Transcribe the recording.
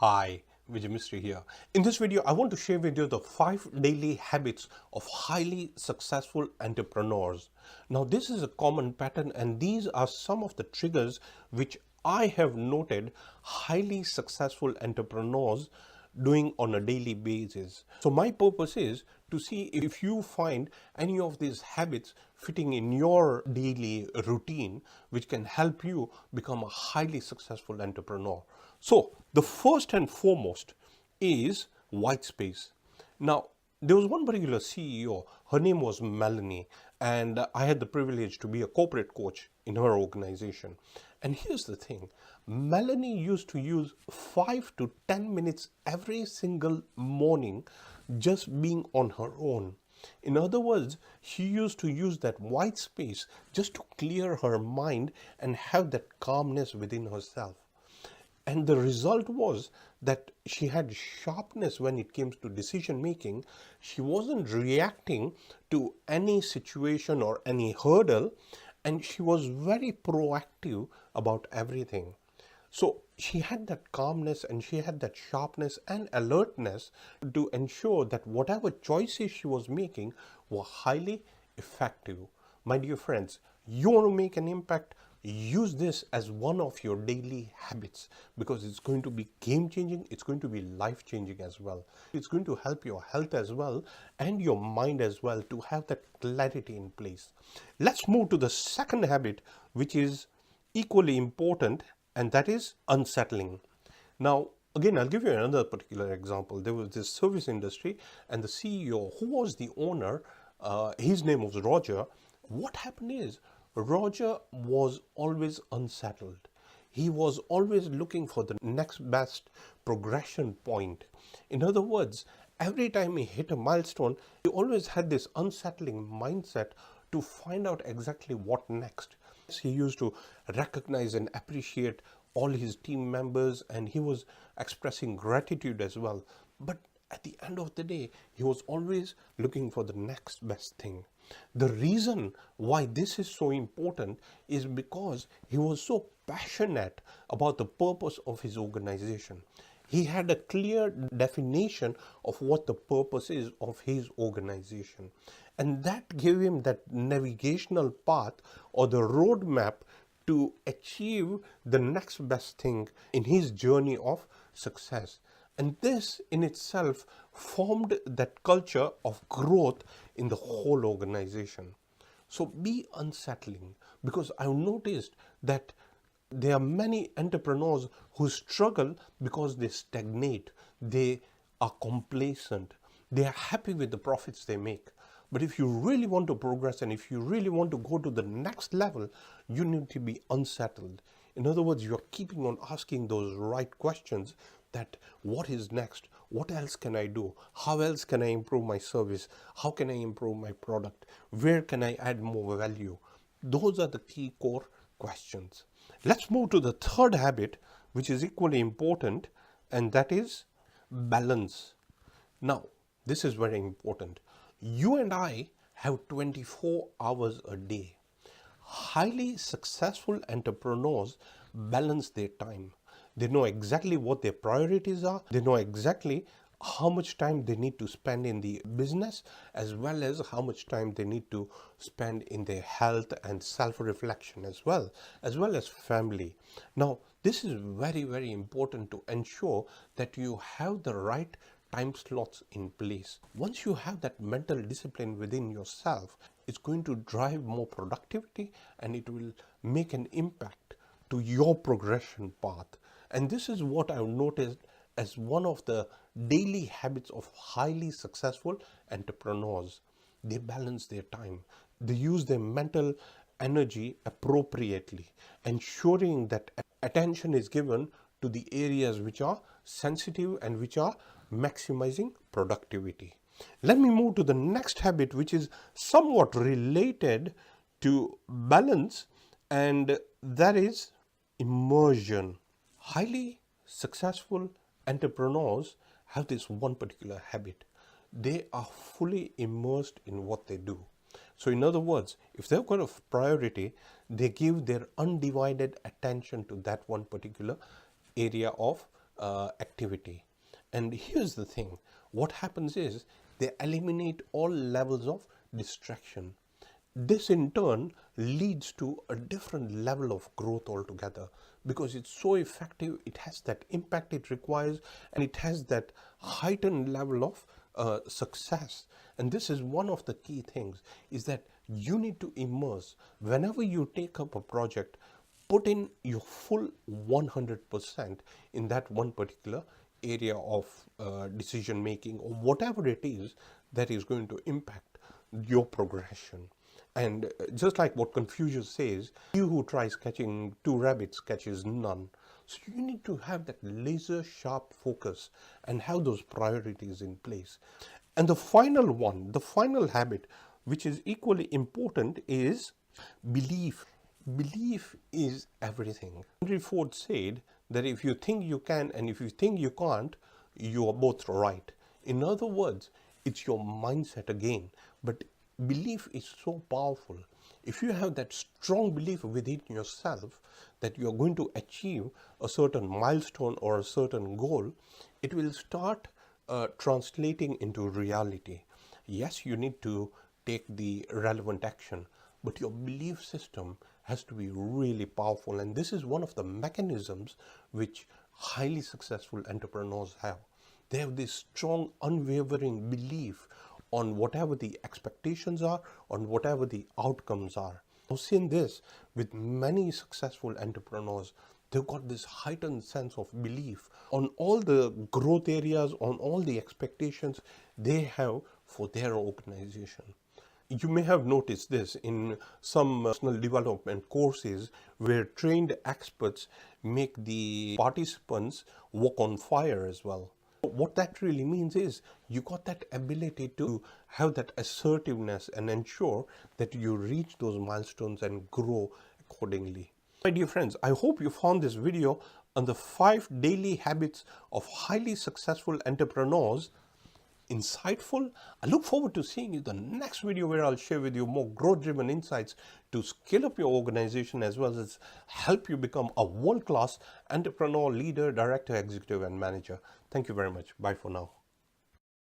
Hi, Vijay Mistry here. In this video, I want to share with you the 5 daily habits of highly successful entrepreneurs. Now, this is a common pattern, and these are some of the triggers which I have noted highly successful entrepreneurs doing on a daily basis. So my purpose is to see if you find any of these habits fitting in your daily routine which can help you become a highly successful entrepreneur. So the first and foremost is white space. Now, there was one particular CEO, her name was Melanie, and I had the privilege to be a corporate coach in her organization. And here's the thing, Melanie used to use 5 to 10 minutes every single morning just being on her own. In other words, she used to use that white space just to clear her mind and have that calmness within herself. And the result was that she had sharpness when it came to decision making. She wasn't reacting to any situation or any hurdle, and she was very proactive about everything. So she had that calmness and she had that sharpness and alertness to ensure that whatever choices she was making were highly effective. My dear friends, you want to make an impact? Use this as one of your daily habits because it's going to be game changing, it's going to be life changing as well. It's going to help your health as well and your mind as well to have that clarity in place. Let's move to the second habit, which is equally important, and that is unsettling. Now, again, I'll give you another particular example. There was this service industry, and the CEO, who was the owner, his name was Roger. What happened is, Roger was always unsettled. He was always looking for the next best progression point. In other words, every time he hit a milestone, he always had this unsettling mindset to find out exactly what next. He used to recognize and appreciate all his team members, and he was expressing gratitude as well. But at the end of the day, he was always looking for the next best thing. The reason why this is so important is because he was so passionate about the purpose of his organization. He had a clear definition of what the purpose is of his organization. And that gave him that navigational path or the roadmap to achieve the next best thing in his journey of success. And this in itself formed that culture of growth in the whole organization. So be unsettling, because I've noticed that there are many entrepreneurs who struggle because they stagnate, they are complacent, they are happy with the profits they make. But if you really want to progress and if you really want to go to the next level, you need to be unsettled. In other words, you're keeping on asking those right questions, that what is next? What else can I do? How else can I improve my service? How can I improve my product? Where can I add more value? Those are the key core questions. Let's move to the third habit, which is equally important, and that is balance. Now, this is very important. You and I have 24 hours a day. Highly successful entrepreneurs balance their time. They know exactly what their priorities are. They know exactly how much time they need to spend in the business, as well as how much time they need to spend in their health and self-reflection as well as family. Now, this is very, very important to ensure that you have the right time slots in place. Once you have that mental discipline within yourself, it's going to drive more productivity and it will make an impact to your progression path. And this is what I've noticed as one of the daily habits of highly successful entrepreneurs. They balance their time. They use their mental energy appropriately, ensuring that attention is given to the areas which are sensitive and which are maximizing productivity. Let me move to the next habit, which is somewhat related to balance, and that is immersion. Highly successful entrepreneurs have this one particular habit. They are fully immersed in what they do. So in other words, if they've got a priority, they give their undivided attention to that one particular area of activity. And here's the thing, what happens is they eliminate all levels of distraction. This in turn leads to a different level of growth altogether, because it's so effective, it has that impact it requires, and it has that heightened level of success. And this is one of the key things, is that you need to immerse. Whenever you take up a project, put in your full 100% in that one particular area of decision making, or whatever it is that is going to impact your progression. And just like what Confucius says, he who tries catching two rabbits catches none. So you need to have that laser sharp focus and have those priorities in place. And the final one, the final habit, which is equally important, is belief. Belief is everything. Henry Ford said that if you think you can and if you think you can't, you are both right. In other words, it's your mindset again. But belief is so powerful. If you have that strong belief within yourself that you are going to achieve a certain milestone or a certain goal, it will start translating into reality. Yes, you need to take the relevant action, but your belief system has to be really powerful. And this is one of the mechanisms which highly successful entrepreneurs have. They have this strong, unwavering belief on whatever the expectations are, on whatever the outcomes are. I've seen this with many successful entrepreneurs. They've got this heightened sense of belief on all the growth areas, on all the expectations they have for their organization. You may have noticed this in some personal development courses where trained experts make the participants walk on fire as well. What that really means is you got that ability to have that assertiveness and ensure that you reach those milestones and grow accordingly. My dear friends, I hope you found this video on the 5 daily habits of highly successful entrepreneurs insightful. I look forward to seeing you in the next video, where I'll share with you more growth-driven insights to scale up your organization as well as help you become a world-class entrepreneur, leader, director, executive, and manager. Thank you very much. Bye for now.